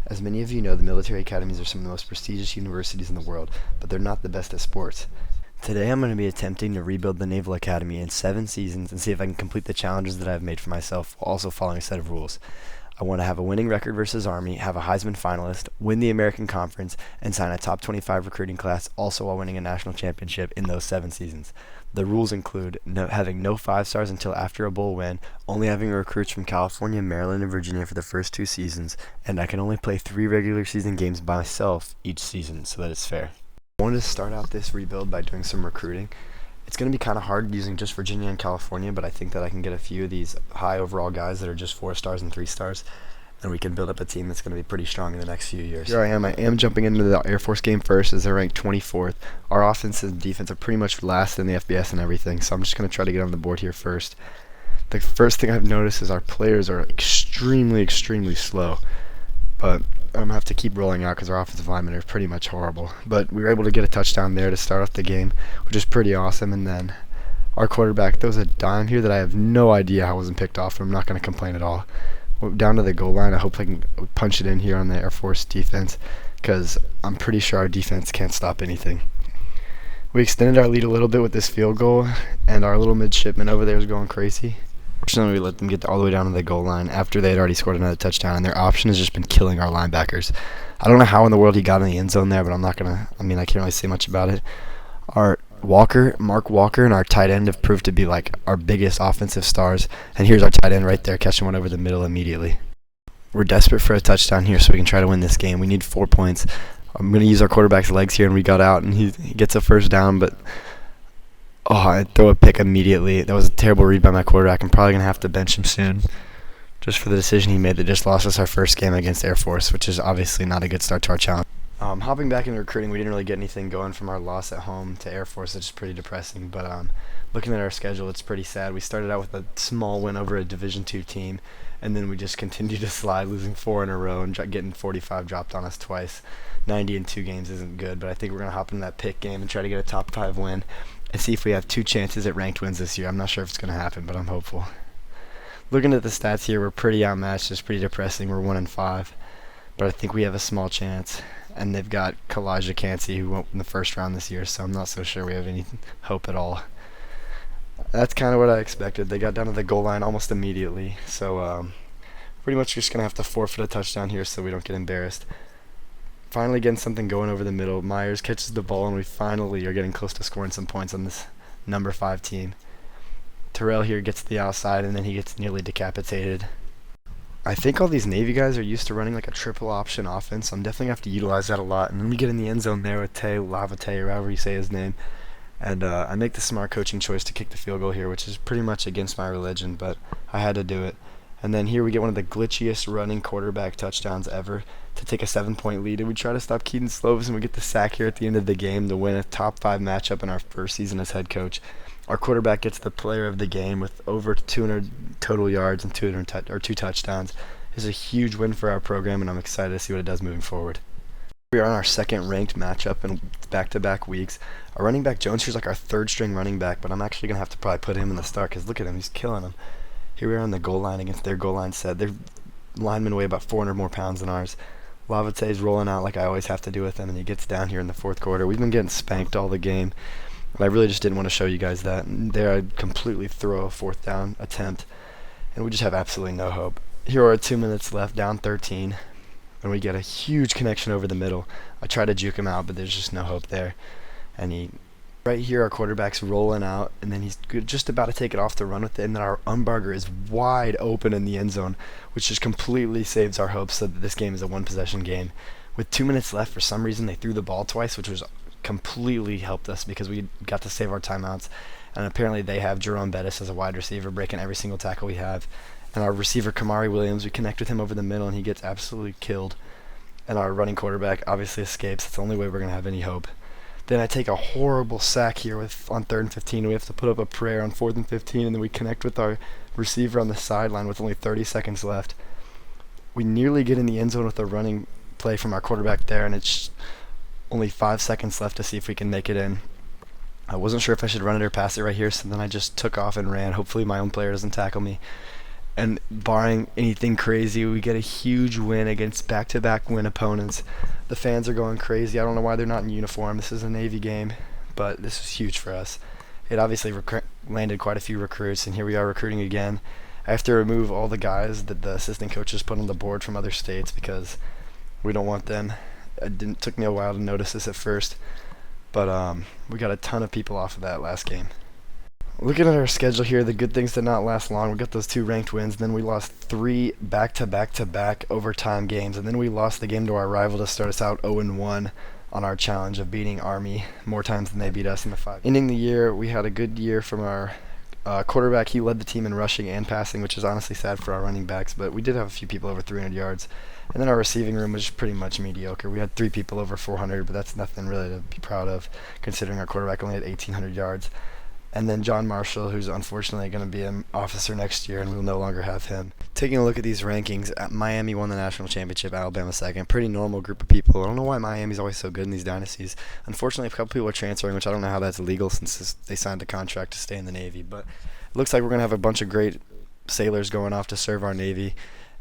As many of you know, the military academies are some of the most prestigious universities in the world, but they're not the best at sports. Today I'm going to be attempting to rebuild the Naval Academy in 7 seasons and see if I can complete the challenges that I've made for myself while also following a set of rules. I want to have a winning record versus Army, have a Heisman finalist, win the American Conference, and sign a top 25 recruiting class, also while winning a national championship in those 7 seasons. The rules include having no 5-stars until after a bowl win, only having recruits from California, Maryland, and Virginia for the first 2 seasons, and I can only play 3 regular season games by myself each season so that it's fair. I wanted to start out this rebuild by doing some recruiting. It's going to be kind of hard using just Virginia and California, but I think that I can get a few of these high overall guys that are just 4 stars and 3 stars, and we can build up a team that's going to be pretty strong in the next few years. Here I am jumping into the Air Force game first as they're ranked 24th. Our offense and defense are pretty much last in the FBS and everything, so I'm just going to try to get on the board here first. The first thing I've noticed is our players are extremely slow, but I'm going to have to keep rolling out because our offensive linemen are pretty much horrible. But we were able to get a touchdown there to start off the game, which is pretty awesome. And then our quarterback throws a dime here that I have no idea how it wasn't picked off, and I'm not going to complain at all. Down to the goal line, I hope I can punch it in here on the Air Force defense because I'm pretty sure our defense can't stop anything. We extended our lead a little bit with this field goal, and our little midshipman over there is going crazy. Fortunately, we let them get all the way down to the goal line after they had already scored another touchdown, and their option has just been killing our linebackers. I don't know how in the world he got in the end zone there, but I can't really say much about it. Our Mark Walker, and our tight end have proved to be like our biggest offensive stars, and here's our tight end right there catching one over the middle immediately. We're desperate for a touchdown here so we can try to win this game. We need 4 points. I'm going to use our quarterback's legs here, and we got out, and he gets a first down, but I throw a pick immediately. That was a terrible read by my quarterback. I'm probably going to have to bench him soon just for the decision he made that just lost us our first game against Air Force, which is obviously not a good start to our challenge. Hopping back into recruiting, we didn't really get anything going from our loss at home to Air Force, which is pretty depressing. But looking at our schedule, it's pretty sad. We started out with a small win over a Division II team, and then we just continued to slide, losing 4 in a row and getting 45 dropped on us twice. 90 in 2 games isn't good, but I think we're going to hop into that Pitt game and try to get a top 5 win and see if we have 2 chances at ranked wins this year. I'm not sure if it's going to happen, but I'm hopeful. Looking at the stats here, we're pretty outmatched. It's pretty depressing. We're 1-5, but I think we have a small chance. And they've got Kalijah Cansey, who went in the first round this year, so I'm not so sure we have any hope at all. That's kind of what I expected. They got down to the goal line almost immediately, so pretty much just going to have to forfeit a touchdown here so we don't get embarrassed. Finally getting something going over the middle. Myers catches the ball, and we finally are getting close to scoring some points on this number 5 team. Terrell here gets to the outside, and then he gets nearly decapitated. I think all these Navy guys are used to running like a triple option offense, so I'm definitely going to have to utilize that a lot. And then we get in the end zone there with Lavate, or however you say his name. And I make the smart coaching choice to kick the field goal here, which is pretty much against my religion, but I had to do it. And then here we get one of the glitchiest running quarterback touchdowns ever to take a 7-point lead. And we try to stop Keaton Slovis, and we get the sack here at the end of the game to win a top 5 matchup in our first season as head coach. Our quarterback gets the player of the game with over 200 total yards and 2 touchdowns. It's a huge win for our program, and I'm excited to see what it does moving forward. We are on our 2nd ranked matchup in back-to-back weeks. Our running back Jones here's like our 3rd string running back, but I'm actually going to have to probably put him in the start because look at him, he's killing him. Here we are on the goal line against their goal line set. Their linemen weigh about 400 more pounds than ours. Lavate's rolling out like I always have to do with him, and he gets down here in the 4th quarter. We've been getting spanked all the game. But I really just didn't want to show you guys that. And there I'd completely throw a 4th down attempt, and we just have absolutely no hope. Here are 2 minutes left, down 13, and we get a huge connection over the middle. I try to juke him out, but there's just no hope there. And right here our quarterback's rolling out, and then he's just about to take it off the run with it, and then our Umbarger is wide open in the end zone, which just completely saves our hopes that this game is a 1-possession game. With 2 minutes left, for some reason they threw the ball twice, which was completely helped us because we got to save our timeouts, and apparently they have Jerome Bettis as a wide receiver breaking every single tackle we have, and our receiver Kamari Williams, we connect with him over the middle and he gets absolutely killed, and our running quarterback obviously escapes. It's the only way we're going to have any hope. Then I take a horrible sack here on 3rd and 15, and we have to put up a prayer on 4th and 15, and then we connect with our receiver on the sideline with only 30 seconds left. We nearly get in the end zone with a running play from our quarterback there, and it's only 5 seconds left to see if we can make it in. I wasn't sure if I should run it or pass it right here, so then I just took off and ran. Hopefully my own player doesn't tackle me. And barring anything crazy, we get a huge win against back-to-back win opponents. The fans are going crazy. I don't know why they're not in uniform. This is a Navy game, but this is huge for us. It obviously landed quite a few recruits, and here we are recruiting again. I have to remove all the guys that the assistant coaches put on the board from other states because we don't want them. It took me a while to notice this at first, but we got a ton of people off of that last game. Looking at our schedule here, the good things did not last long. We got those 2 ranked wins, then we lost 3 back-to-back-to-back overtime games, and then we lost the game to our rival to start us out 0-1 on our challenge of beating Army more times than they beat us in the 5. Ending the year, we had a good year from our quarterback. He led the team in rushing and passing, which is honestly sad for our running backs, but we did have a few people over 300 yards. And then our receiving room was pretty much mediocre. We had 3 people over 400, but that's nothing really to be proud of, considering our quarterback only had 1,800 yards. And then John Marshall, who's unfortunately going to be an officer next year, and we'll no longer have him. Taking a look at these rankings, Miami won the national championship, Alabama second. Pretty normal group of people. I don't know why Miami's always so good in these dynasties. Unfortunately, a couple people are transferring, which I don't know how that's illegal since they signed a contract to stay in the Navy. But it looks like we're going to have a bunch of great sailors going off to serve our Navy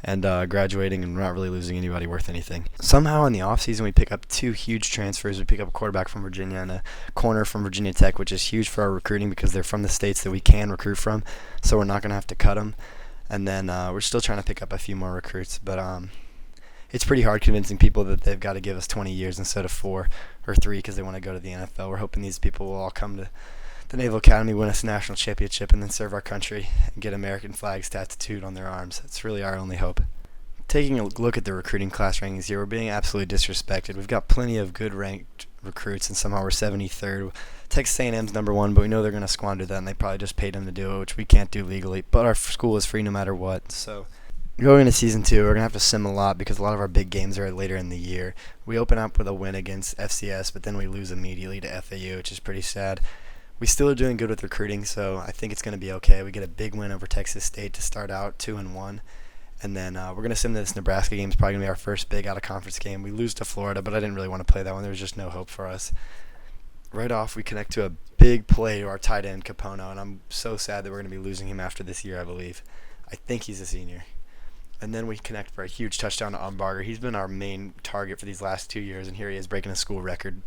and graduating, and we're not really losing anybody worth anything. Somehow in the offseason we pick up 2 huge transfers. We pick up a quarterback from Virginia and a corner from Virginia Tech, which is huge for our recruiting because they're from the states that we can recruit from, so we're not going to have to cut them. And then we're still trying to pick up a few more recruits, but it's pretty hard convincing people that they've got to give us 20 years instead of 4 or 3 because they want to go to the NFL. We're hoping these people will all come to the Naval Academy, win us a national championship, and then serve our country and get American flags tattooed on their arms. That's really our only hope. Taking a look at the recruiting class rankings here, we're being absolutely disrespected. We've got plenty of good ranked recruits, and somehow we're 73rd. Texas A&M's number 1, but we know they're going to squander that, and they probably just paid them to do it, which we can't do legally. But our school is free no matter what. So going into season 2, we're going to have to sim a lot because a lot of our big games are later in the year. We open up with a win against FCS, but then we lose immediately to FAU, which is pretty sad. We still are doing good with recruiting, so I think it's going to be okay. We get a big win over Texas State to start out 2-1, and then we're going to sim this Nebraska game. It's probably going to be our first big out-of-conference game. We lose to Florida, but I didn't really want to play that one. There was just no hope for us. Right off, we connect to a big play to our tight end, Capono, and I'm so sad that we're going to be losing him after this year, I believe. I think he's a senior. And then we connect for a huge touchdown to Umbarger. He's been our main target for these last 2 years, and here he is breaking a school record.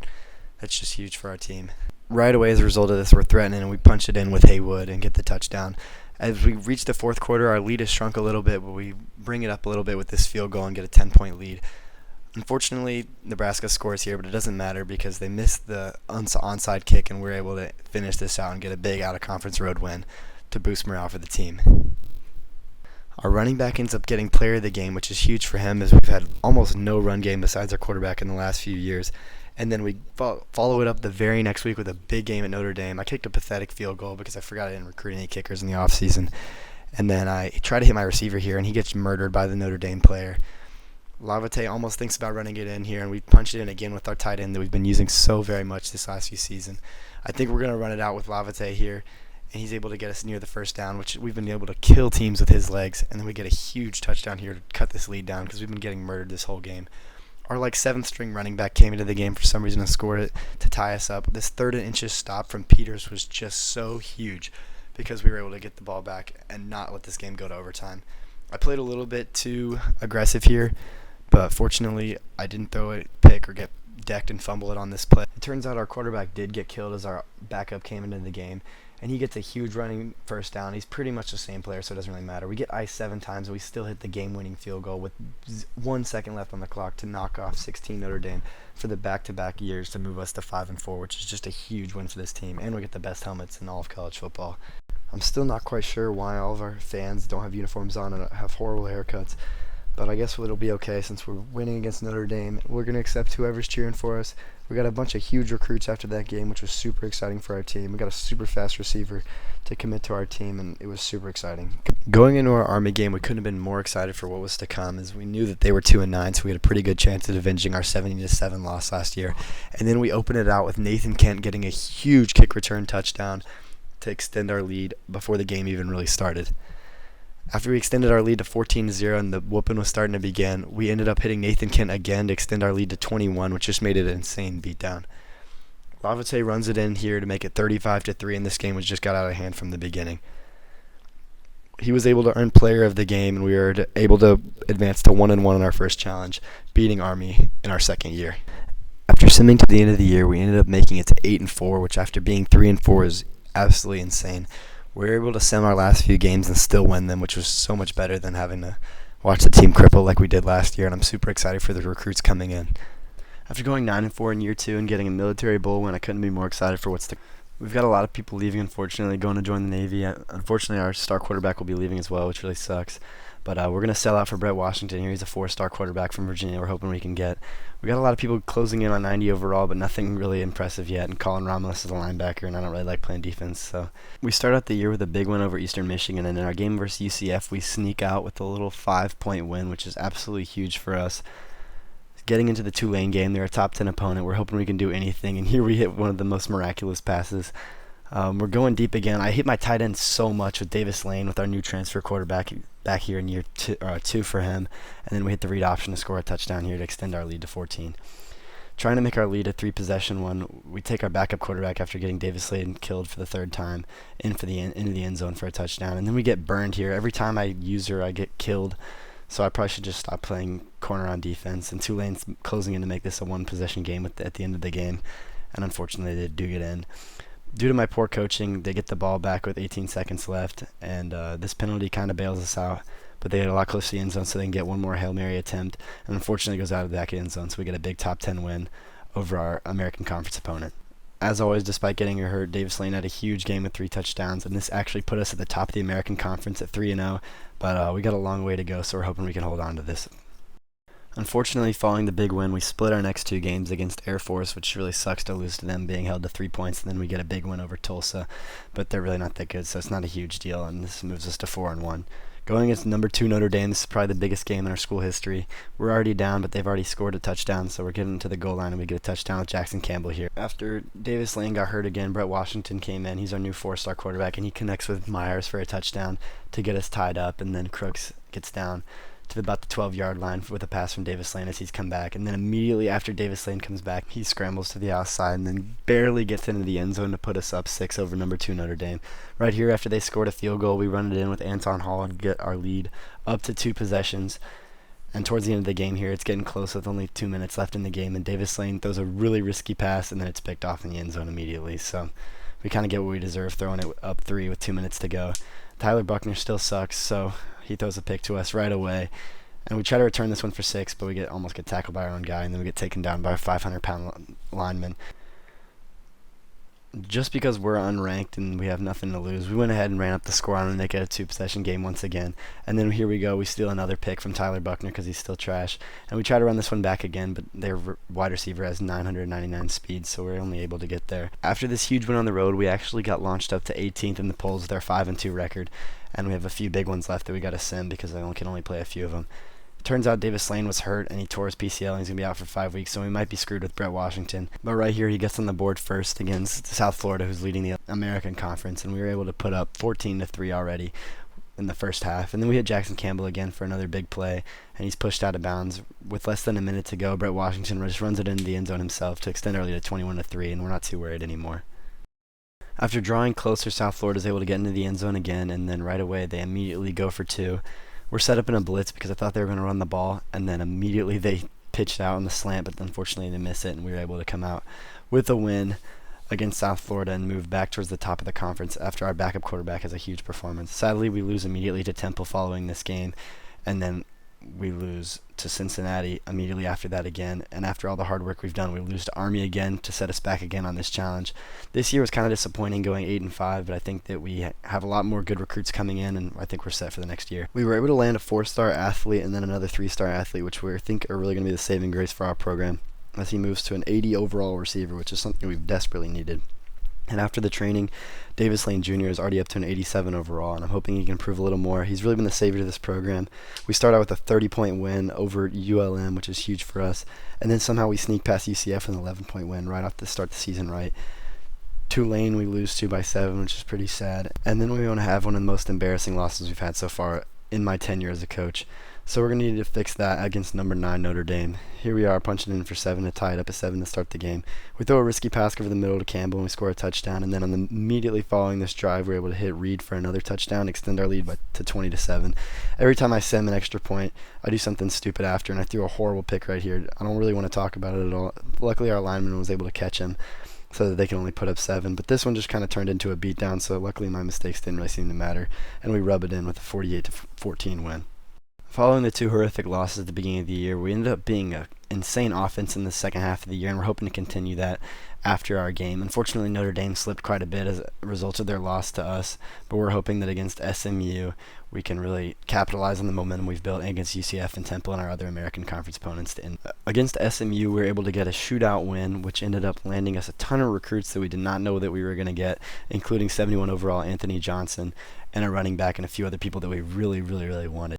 That's just huge for our team. Right away, as a result of this, we're threatening, and we punch it in with Haywood and get the touchdown. As we reach the 4th quarter, our lead has shrunk a little bit, but we bring it up a little bit with this field goal and get a 10-point lead. Unfortunately, Nebraska scores here, but it doesn't matter because they missed the onside kick, and we're able to finish this out and get a big out-of-conference road win to boost morale for the team. Our running back ends up getting player of the game, which is huge for him as we've had almost no run game besides our quarterback in the last few years. And then we follow it up the very next week with a big game at Notre Dame. I kicked a pathetic field goal because I forgot I didn't recruit any kickers in the offseason. And then I try to hit my receiver here, and he gets murdered by the Notre Dame player. Lavate almost thinks about running it in here, and we punch it in again with our tight end that we've been using so very much this last few seasons. I think we're going to run it out with Lavate here, and he's able to get us near the first down, which we've been able to kill teams with his legs. And then we get a huge touchdown here to cut this lead down because we've been getting murdered this whole game. Our 7th-string running back came into the game for some reason and scored it to tie us up. This 3rd and inches stop from Peters was just so huge because we were able to get the ball back and not let this game go to overtime. I played a little bit too aggressive here, but fortunately I didn't throw a pick or get decked and fumble it on this play. It turns out our quarterback did get killed as our backup came into the game, and he gets a huge running first down. He's pretty much the same player, so it doesn't really matter. We get iced 7 times, and we still hit the game-winning field goal with 1 second left on the clock to knock off 16 Notre Dame for the back-to-back years to move us to 5-4, which is just a huge win for this team, and we get the best helmets in all of college football. I'm still not quite sure why all of our fans don't have uniforms on and have horrible haircuts, but I guess it'll be okay since we're winning against Notre Dame. We're going to accept whoever's cheering for us. We got a bunch of huge recruits after that game, which was super exciting for our team. We got a super fast receiver to commit to our team, and it was super exciting. Going into our Army game, we couldn't have been more excited for what was to come, as we knew that they were 2-9, so we had a pretty good chance at avenging our 70-7 loss last year. And then we opened it out with Nathan Kent getting a huge kick return touchdown to extend our lead before the game even really started. After we extended our lead to 14-0 and the whooping was starting to begin, we ended up hitting Nathan Kent again to extend our lead to 21, which just made it an insane beatdown. Lavate runs it in here to make it 35-3, and this game was just got out of hand from the beginning. He was able to earn player of the game, and we were able to advance to 1-1 in our first challenge, beating Army in our second year. After simming to the end of the year, we ended up making it to 8-4, which after being 3-4 is absolutely insane. We were able to sim our last few games and still win them, which was so much better than having to watch the team cripple like we did last year, and I'm super excited for the recruits coming in. After going 9-4 in year 2 and getting a military bowl win, I couldn't be more excited for what's to come. We've got a lot of people leaving, unfortunately, going to join the Navy. Unfortunately, our star quarterback will be leaving as well, which really sucks. But we're going to sell out for Brett Washington here. He's a 4-star quarterback from Virginia we're hoping we can get. We got a lot of people closing in on 90 overall, but nothing really impressive yet. And Colin Romulus is a linebacker, and I don't really like playing defense. So we start out the year with a big win over Eastern Michigan, and in our game versus UCF, we sneak out with a little 5-point win, which is absolutely huge for us. Getting into the Tulane game, they're a top 10 opponent. We're hoping we can do anything, and here we hit one of the most miraculous passes. We're going deep again. I hit my tight end so much with Davis Lane with our new transfer quarterback back here in year 2 for him, and then we hit the read option to score a touchdown here to extend our lead to 14. Trying to make our lead a 3-possession one, we take our backup quarterback after getting Davis Lane killed for the third time into the end zone for a touchdown, and then we get burned here. Every time I use her, I get killed. So I probably should just stop playing corner on defense. And Tulane's closing in to make this a 1-possession game at the end of the game. And unfortunately, they do get in. Due to my poor coaching, they get the ball back with 18 seconds left. And this penalty kind of bails us out. But they get a lot closer to the end zone, so they can get one more Hail Mary attempt. And unfortunately, it goes out of the back end zone. So we get a big top 10 win over our American Conference opponent. As always, despite getting hurt, Davis Lane had a huge game with 3 touchdowns, and this actually put us at the top of the American Conference at 3-0, but we got a long way to go, so we're hoping we can hold on to this. Unfortunately, following the big win, we split our next 2 games against Air Force, which really sucks to lose to them, being held to 3 points, and then we get a big win over Tulsa, but they're really not that good, so it's not a huge deal, and this moves us to 4-1. Going against number 2 Notre Dame, this is probably the biggest game in our school history. We're already down, but they've already scored a touchdown, so we're getting to the goal line, and we get a touchdown with Jackson Campbell here. After Davis Lane got hurt again, Brett Washington came in. He's our new 4-star quarterback, and he connects with Myers for a touchdown to get us tied up, and then Crooks gets down to about the 12-yard line with a pass from Davis Lane as he's come back. And then immediately after Davis Lane comes back, he scrambles to the outside and then barely gets into the end zone to put us up 6 over number 2 Notre Dame. Right here, after they scored a field goal, we run it in with Anton Hall and get our lead up to 2 possessions. And towards the end of the game here, it's getting close with only 2 minutes left in the game, and Davis Lane throws a really risky pass, and then it's picked off in the end zone immediately. So we kind of get what we deserve, throwing it up 3 with 2 minutes to go. Tyler Buckner still sucks, so he throws a pick to us right away. And we try to return this one for 6, but we almost get tackled by our own guy, and then we get taken down by a 500-pound lineman. Just because we're unranked and we have nothing to lose, we went ahead and ran up the score on and make it a 2-possession game once again. And then here we go, we steal another pick from Tyler Buckner because he's still trash. And we try to run this one back again, but their wide receiver has 999 speed, so we're only able to get there. After this huge win on the road, we actually got launched up to 18th in the polls with our 5-2 record. And we have a few big ones left that we got to sim because I can only play a few of them. Turns out Davis Lane was hurt and he tore his PCL and he's going to be out for 5 weeks, so we might be screwed with Brett Washington. But right here he gets on the board first against South Florida, who's leading the American Conference, and we were able to put up 14-3 already in the first half. And then we hit Jackson Campbell again for another big play, and he's pushed out of bounds. With less than a minute to go, Brett Washington just runs it into the end zone himself to extend our lead to 21-3, and we're not too worried anymore. After drawing closer, South Florida is able to get into the end zone again, and then right away they immediately go for 2. We're set up in a blitz because I thought they were going to run the ball, and then immediately they pitched out on the slant, but unfortunately they missed it, and we were able to come out with a win against South Florida and move back towards the top of the conference after our backup quarterback has a huge performance. Sadly, we lose immediately to Temple following this game, and then we lose to Cincinnati immediately after that again. And after all the hard work we've done, we lose to Army again to set us back again on this challenge. This year was kind of disappointing going 8-5, but I think that we have a lot more good recruits coming in, and I think we're set for the next year. We were able to land a 4-star athlete and then another 3-star athlete, which we think are really going to be the saving grace for our program, as he moves to an 80 overall receiver, which is something we've desperately needed. And after the training, Davis Lane Jr. is already up to an 87 overall, and I'm hoping he can improve a little more. He's really been the savior to this program. We start out with a 30-point win over ULM, which is huge for us, and then somehow we sneak past UCF with an 11-point win right off the start of the season right. Tulane we lose to by 7, which is pretty sad. And then we want to have one of the most embarrassing losses we've had so far in my tenure as a coach. So we're going to need to fix that against number 9 Notre Dame. Here we are punching in for 7 to tie it up at 7 to start the game. We throw a risky pass over the middle to Campbell and we score a touchdown. And then immediately following this drive, we're able to hit Reed for another touchdown, extend our lead to 20 to 7. Every time I send an extra point, I do something stupid after, and I threw a horrible pick right here. I don't really want to talk about it at all. Luckily, our lineman was able to catch him so that they can only put up 7. But this one just kind of turned into a beatdown, so luckily my mistakes didn't really seem to matter. And we rub it in with a 48-14 win. Following the 2 horrific losses at the beginning of the year, we ended up being an insane offense in the second half of the year, and we're hoping to continue that after our game. Unfortunately, Notre Dame slipped quite a bit as a result of their loss to us, but we're hoping that against SMU, we can really capitalize on the momentum we've built against UCF and Temple and our other American Conference opponents. Against SMU, we were able to get a shootout win, which ended up landing us a ton of recruits that we did not know that we were going to get, including 71 overall Anthony Johnson and a running back and a few other people that we really wanted.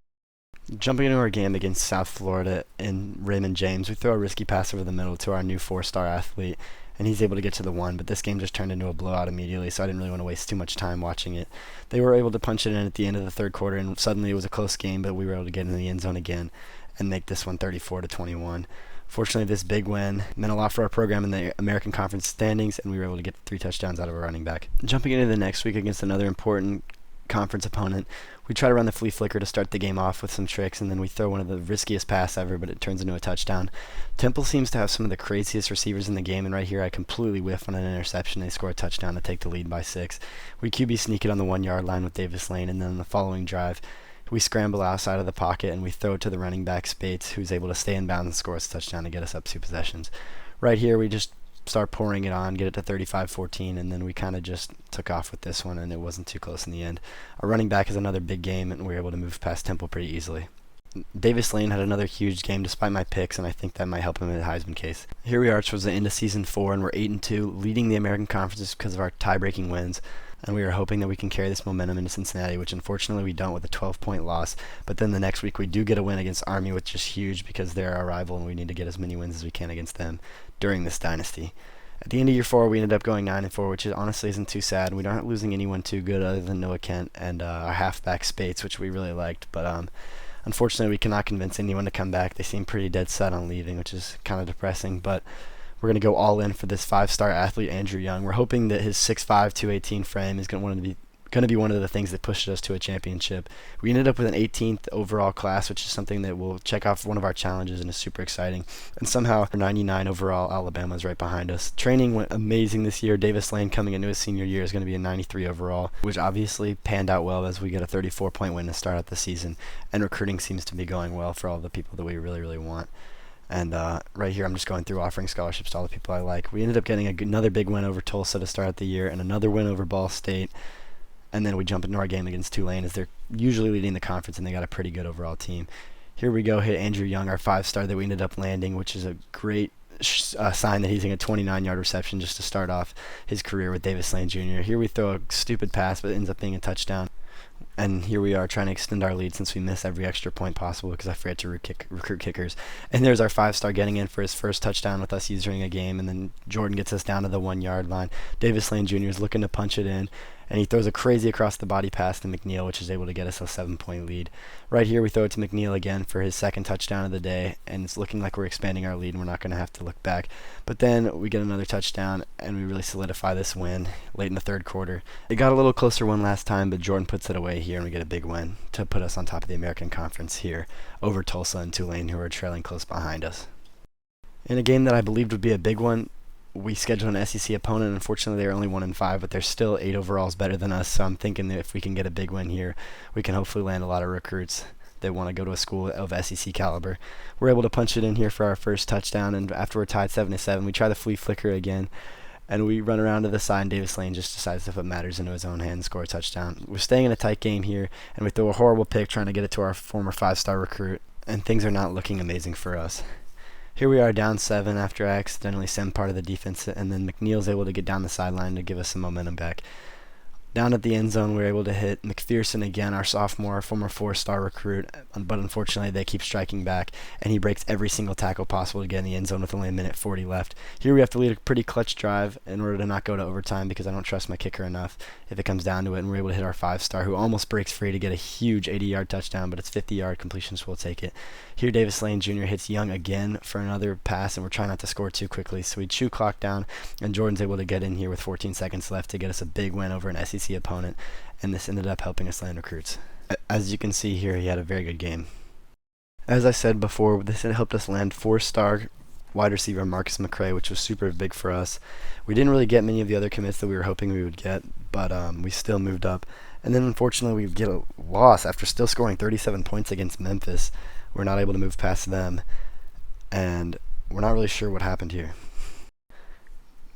Jumping into our game against South Florida in Raymond James, we throw a risky pass over the middle to our new 4-star athlete, and he's able to get to the 1, but this game just turned into a blowout immediately, so I didn't really want to waste too much time watching it. They were able to punch it in at the end of the third quarter, and suddenly it was a close game, but we were able to get in the end zone again and make this one 34-21. Fortunately, this big win meant a lot for our program in the American Conference standings, and we were able to get 3 touchdowns out of a running back. Jumping into the next week against another important conference opponent, we try to run the flea flicker to start the game off with some tricks, and then we throw one of the riskiest pass ever, but it turns into a touchdown. Temple seems to have some of the craziest receivers in the game, and right here I completely whiff on an interception. They score a touchdown to take the lead by 6. We QB sneak it on the 1-yard line with Davis Lane, and then on the following drive, we scramble outside of the pocket and we throw it to the running back Spates, who's able to stay in bounds and score a touchdown to get us up 2 possessions. Right here we just start pouring it on, get it to 35-14, and then we kind of just took off with this one, and it wasn't too close in the end. Our running back is another big game, and we were able to move past Temple pretty easily. Davis Lane had another huge game despite my picks, and I think that might help him in the Heisman case. Here we are towards the end of Season 4, and we're 8-2, leading the American Conference because of our tie-breaking wins, and we are hoping that we can carry this momentum into Cincinnati, which unfortunately we don't with a 12-point loss. But then the next week we do get a win against Army, which is huge because they're our rival, and we need to get as many wins as we can against them during this dynasty. At the end of year 4, we ended up going 9-4, which honestly isn't too sad. We aren't losing anyone too good other than Noah Kent and our halfback Spates, which we really liked. But unfortunately, we cannot convince anyone to come back. They seem pretty dead set on leaving, which is kind of depressing. But we're going to go all in for this 5-star athlete, Andrew Young. We're hoping that his 6'5", 218 frame is going to be one of the things that pushed us to a championship. We ended up with an 18th overall class, which is something that will check off one of our challenges and is super exciting. And somehow, 99 overall, Alabama is right behind us. Training went amazing this year. Davis Lane, coming into his senior year, is going to be a 93 overall, which obviously panned out well as we get a 34-point win to start out the season. And recruiting seems to be going well for all the people that we really want. And right here, I'm just going through offering scholarships to all the people I like. We ended up getting another big win over Tulsa to start out the year, and another win over Ball State. And then we jump into our game against Tulane, as they're usually leading the conference, and they got a pretty good overall team. Here we go, hit Andrew Young, our 5-star that we ended up landing, which is a great sign that he's getting a 29-yard reception just to start off his career with Davis Lane Jr. Here we throw a stupid pass, but it ends up being a touchdown. And here we are trying to extend our lead since we miss every extra point possible because I forget to recruit kickers. And there's our 5-star getting in for his first touchdown with us during a game. And then Jordan gets us down to the 1-yard line. Davis Lane Jr. is looking to punch it in. And he throws a crazy across-the-body pass to McNeil, which is able to get us a 7-point lead. Right here, we throw it to McNeil again for his second touchdown of the day, and it's looking like we're expanding our lead, and we're not going to have to look back. But then we get another touchdown, and we really solidify this win late in the third quarter. It got a little closer one last time, but Jordan puts it away here, and we get a big win to put us on top of the American Conference here over Tulsa and Tulane, who are trailing close behind us. In a game that I believed would be a big one, we scheduled an SEC opponent. Unfortunately, they're only 1-5, but they're still 8 overalls better than us. So I'm thinking that if we can get a big win here, we can hopefully land a lot of recruits that want to go to a school of SEC caliber. We're able to punch it in here for our first touchdown, and after we're tied 7-7, we try the flea flicker again, and we run around to the side, and Davis Lane just decides to put matters into his own hand and score a touchdown. We're staying in a tight game here, and we throw a horrible pick trying to get it to our former 5-star recruit, and things are not looking amazing for us. Here we are down 7 after I accidentally send part of the defense, and then McNeil's able to get down the sideline to give us some momentum back. Down at the end zone, we were able to hit McPherson again, our sophomore, former four-star recruit, but unfortunately they keep striking back, and he breaks every single tackle possible to get in the end zone with only a minute 40 left. Here we have to lead a pretty clutch drive in order to not go to overtime because I don't trust my kicker enough if it comes down to it, and we're able to hit our five-star, who almost breaks free to get a huge 80-yard touchdown, but it's 50-yard completion, so we'll take it. Here Davis Lane Jr. hits Young again for another pass, and we're trying not to score too quickly, so we chew clock down, and Jordan's able to get in here with 14 seconds left to get us a big win over an SEC opponent, and this ended up helping us land recruits. As you can see here, he had a very good game. As I said before, this helped us land four-star wide receiver Marcus McCray, which was super big for us. We didn't really get many of the other commits that we were hoping we would get, but we still moved up. And then unfortunately we get a loss after still scoring 37 points against Memphis. We're not able to move past them, and we're not really sure what happened here.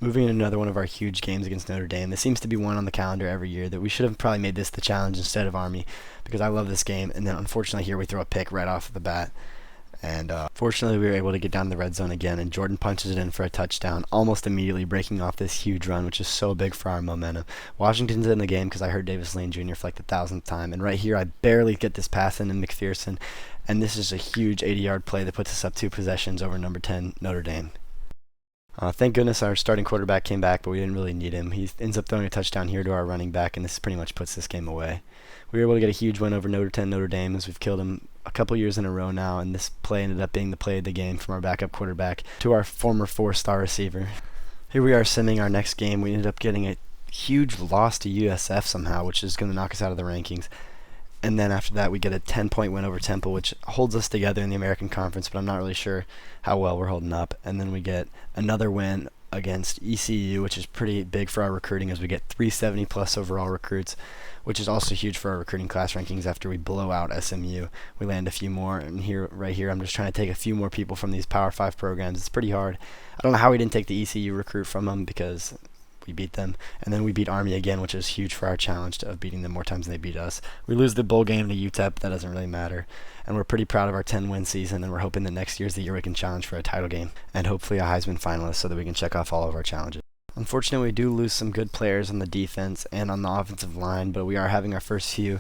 Moving into another one of our huge games against Notre Dame. This seems to be one on the calendar every year that we should have probably made this the challenge instead of Army, because I love this game. And then unfortunately here we throw a pick right off the bat. And fortunately we were able to get down the red zone again, and Jordan punches it in for a touchdown, almost immediately breaking off this huge run, which is so big for our momentum. Washington's in the game because I heard Davis Lane Jr. for like the 1,000th time. And right here I barely get this pass in McPherson. And this is a huge 80-yard play that puts us up 2 possessions over number 10 Notre Dame. Thank goodness our starting quarterback came back, but we didn't really need him. He ends up throwing a touchdown here to our running back, and this pretty much puts this game away. We were able to get a huge win over Notre Dame as we've killed him a couple years in a row now, and this play ended up being the play of the game from our backup quarterback to our former 4-star receiver. Here we are simming our next game. We ended up getting a huge loss to USF somehow, which is going to knock us out of the rankings. And then after that, we get a 10-point win over Temple, which holds us together in the American Conference, but I'm not really sure how well we're holding up. And then we get another win against ECU, which is pretty big for our recruiting, as we get 370-plus overall recruits, which is also huge for our recruiting class rankings after we blow out SMU. We land a few more, and right here, I'm just trying to take a few more people from these Power 5 programs. It's pretty hard. I don't know how we didn't take the ECU recruit from them, because we beat them, and then we beat Army again, which is huge for our challenge of beating them more times than they beat us. We lose the bowl game to UTEP, that doesn't really matter, and we're pretty proud of our 10-win season, and we're hoping that next year's the year we can challenge for a title game, and hopefully a Heisman finalist so that we can check off all of our challenges. Unfortunately, we do lose some good players on the defense and on the offensive line, but we are having our first few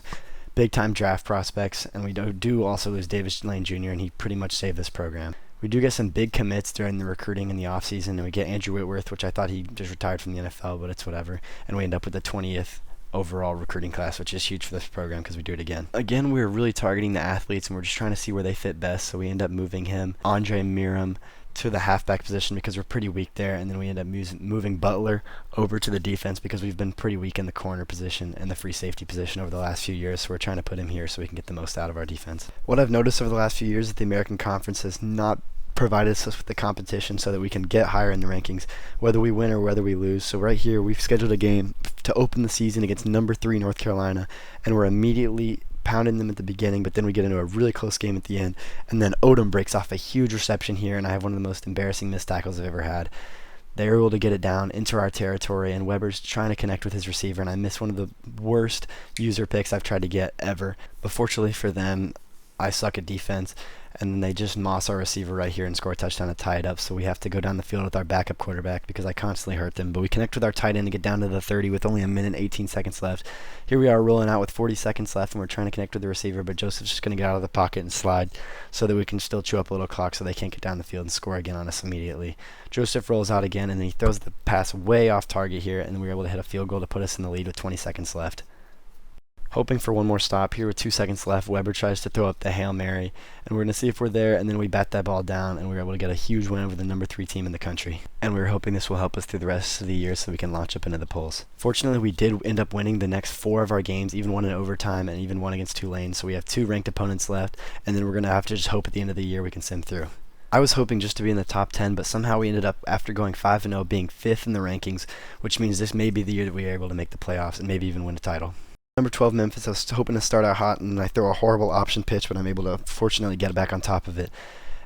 big-time draft prospects, and we do also lose Davis Lane Jr., and he pretty much saved this program. We do get some big commits during the recruiting in the offseason, and we get Andrew Whitworth, which I thought he just retired from the NFL, but it's whatever. And we end up with the 20th overall recruiting class, which is huge for this program because we do it again. Again, we're really targeting the athletes, and we're just trying to see where they fit best, so we end up moving him, Andre Miram, to the halfback position because we're pretty weak there, and then we end up moving Butler over to the defense because we've been pretty weak in the corner position and the free safety position over the last few years, so we're trying to put him here so we can get the most out of our defense. What I've noticed over the last few years is that the American Conference has not provided us with the competition so that we can get higher in the rankings, whether we win or whether we lose. So right here, we've scheduled a game to open the season against number 3 North Carolina, and we're immediately pounding them at the beginning, but then we get into a really close game at the end, and then Odom breaks off a huge reception here, and I have one of the most embarrassing missed tackles I've ever had. They're able to get it down into our territory, and Weber's trying to connect with his receiver, and I miss one of the worst user picks I've tried to get ever. But fortunately for them, I suck at defense, and then they just moss our receiver right here and score a touchdown to tie it up, so we have to go down the field with our backup quarterback because I constantly hurt them. But we connect with our tight end to get down to the 30 with only a minute and 18 seconds left. Here we are rolling out with 40 seconds left, and we're trying to connect with the receiver, but Joseph's just going to get out of the pocket and slide so that we can still chew up a little clock so they can't get down the field and score again on us immediately. Joseph rolls out again, and then he throws the pass way off target here, and we're able to hit a field goal to put us in the lead with 20 seconds left. Hoping for one more stop here with 2 seconds left, Weber tries to throw up the Hail Mary, and we're going to see if we're there, and then we bat that ball down, and we're able to get a huge win over the number 3 team in the country. And we're hoping this will help us through the rest of the year so we can launch up into the polls. Fortunately, we did end up winning the next 4 of our games, even one in overtime and even one against Tulane, so we have 2 ranked opponents left, and then we're going to have to just hope at the end of the year we can sim through. I was hoping just to be in the top 10, but somehow we ended up, after going 5-0, being 5th in the rankings, which means this may be the year that we are able to make the playoffs and maybe even win a title. Number 12, Memphis, I was hoping to start out hot, and I throw a horrible option pitch, but I'm able to fortunately get back on top of it.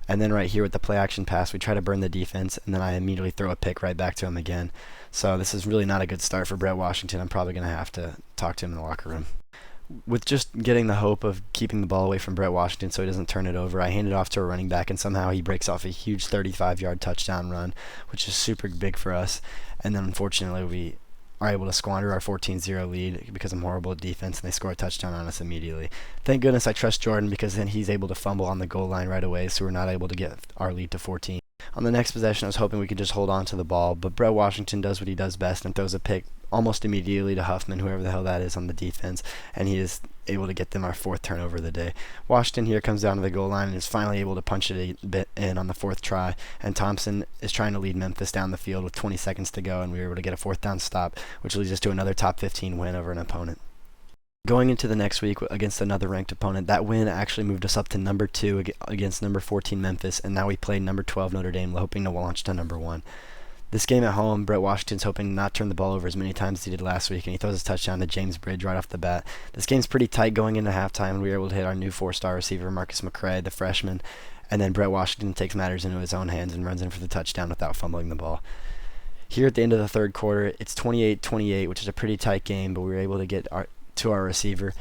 And then right here with the play-action pass, we try to burn the defense, and then I immediately throw a pick right back to him again. So this is really not a good start for Brett Washington. I'm probably going to have to talk to him in the locker room. With just getting the hope of keeping the ball away from Brett Washington so he doesn't turn it over, I hand it off to a running back, and somehow he breaks off a huge 35-yard touchdown run, which is super big for us. And then unfortunately we are able to squander our 14-0 lead because I'm horrible at defense, and they score a touchdown on us immediately. Thank goodness I trust Jordan, because then he's able to fumble on the goal line right away, so we're not able to get our lead to 14. On the next possession, I was hoping we could just hold on to the ball, but Brett Washington does what he does best and throws a pick almost immediately to Huffman, whoever the hell that is on the defense, and he is able to get them our 4th turnover of the day. Washington here comes down to the goal line and is finally able to punch it a bit in on the 4th try, and Thompson is trying to lead Memphis down the field with 20 seconds to go, and we were able to get a 4th down stop, which leads us to another top 15 win over an opponent. Going into the next week against another ranked opponent, that win actually moved us up to number 2 against number 14 Memphis, and now we play number 12 Notre Dame, hoping to launch to number 1. This game at home, Brett Washington's hoping to not turn the ball over as many times as he did last week, and he throws his touchdown to James Bridge right off the bat. This game's pretty tight going into halftime, and we were able to hit our new 4-star receiver, Marcus McCray, the freshman, and then Brett Washington takes matters into his own hands and runs in for the touchdown without fumbling the ball. Here at the end of the third quarter, it's 28-28, which is a pretty tight game, but we were able to get to our receiver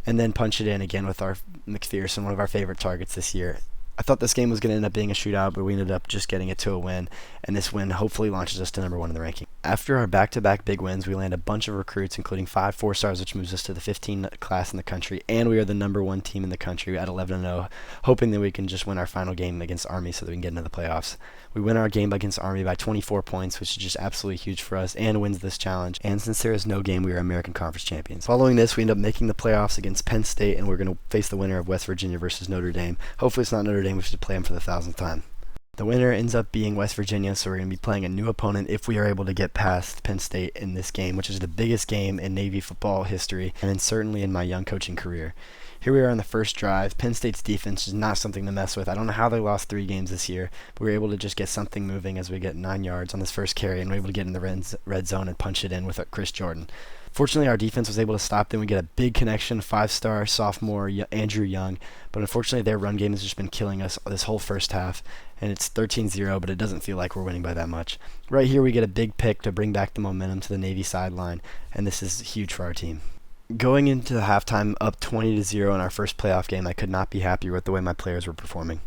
and then punch it in again with our McPherson, one of our favorite targets this year. I thought this game was going to end up being a shootout, but we ended up just getting it to a win, and this win hopefully launches us to number 1 in the ranking. After our back-to-back big wins, we land a bunch of recruits, including 5 4-stars, which moves us to the 15th class in the country, and we are the number 1 team in the country at 11-0, hoping that we can just win our final game against Army so that we can get into the playoffs. We win our game against Army by 24 points, which is just absolutely huge for us, and wins this challenge. And since there is no game, we are American Conference champions. Following this, we end up making the playoffs against Penn State, and we're going to face the winner of West Virginia versus Notre Dame. Hopefully it's not Notre Dame, we should play them for the 1,000th time. The winner ends up being West Virginia, so we're going to be playing a new opponent if we are able to get past Penn State in this game, which is the biggest game in Navy football history, and certainly in my young coaching career. Here we are on the first drive. Penn State's defense is not something to mess with. I don't know how they lost 3 games this year, but we were able to just get something moving as we get 9 yards on this first carry, and we're able to get in the red zone and punch it in with Chris Jordan. Fortunately, our defense was able to stop them. We get a big connection, 5-star sophomore Andrew Young, but unfortunately their run game has just been killing us this whole first half, and it's 13-0, but it doesn't feel like we're winning by that much. Right here we get a big pick to bring back the momentum to the Navy sideline, and this is huge for our team. Going into the halftime up 20-0 in our first playoff game, I could not be happier with the way my players were performing.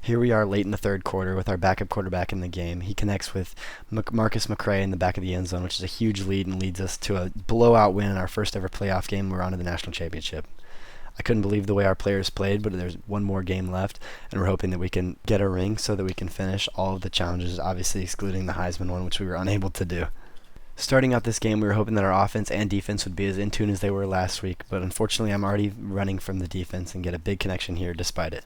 Here we are late in the third quarter with our backup quarterback in the game. He connects with Marcus McCray in the back of the end zone, which is a huge lead and leads us to a blowout win in our first ever playoff game. We're on to the national championship. I couldn't believe the way our players played, but there's one more game left, and we're hoping that we can get a ring so that we can finish all of the challenges, obviously excluding the Heisman one, which we were unable to do. Starting out this game, we were hoping that our offense and defense would be as in tune as they were last week, but unfortunately I'm already running from the defense and get a big connection here despite it.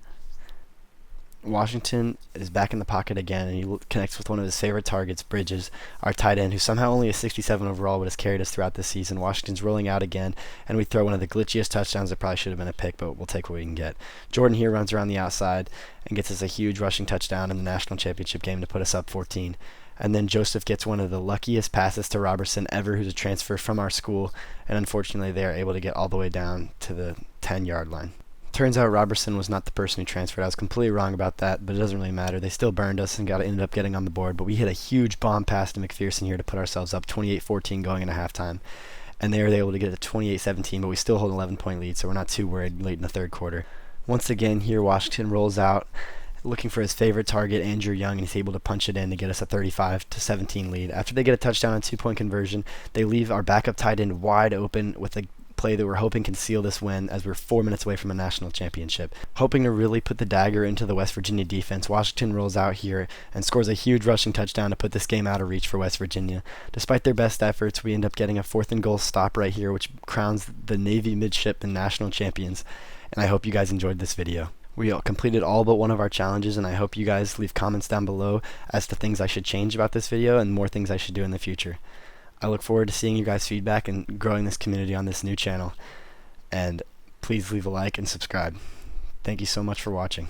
Washington is back in the pocket again, and he connects with one of his favorite targets, Bridges, our tight end, who somehow only is 67 overall but has carried us throughout this season. Washington's rolling out again, and we throw one of the glitchiest touchdowns that probably should have been a pick, but we'll take what we can get. Jordan here runs around the outside and gets us a huge rushing touchdown in the national championship game to put us up 14. And then Joseph gets one of the luckiest passes to Robertson ever, who's a transfer from our school, and unfortunately they are able to get all the way down to the 10-yard line. Turns out Robertson was not the person who transferred. I was completely wrong about that, but it doesn't really matter. They still burned us and ended up getting on the board, but we hit a huge bomb pass to McPherson here to put ourselves up 28-14 going into halftime. And they were able to get it to 28-17, but we still hold an 11-point lead, so we're not too worried late in the third quarter. Once again, here Washington rolls out, looking for his favorite target, Andrew Young, and he's able to punch it in to get us a 35-17 lead. After they get a touchdown and 2-point conversion, they leave our backup tight end wide open with a play that we're hoping can seal this win as we're 4 minutes away from a national championship. Hoping to really put the dagger into the West Virginia defense, Washington rolls out here and scores a huge rushing touchdown to put this game out of reach for West Virginia. Despite their best efforts, we end up getting a 4th and goal stop right here, which crowns the Navy midshipmen national champions, and I hope you guys enjoyed this video. We completed all but one of our challenges, and I hope you guys leave comments down below as to things I should change about this video and more things I should do in the future. I look forward to seeing you guys' feedback and growing this community on this new channel. And please leave a like and subscribe. Thank you so much for watching.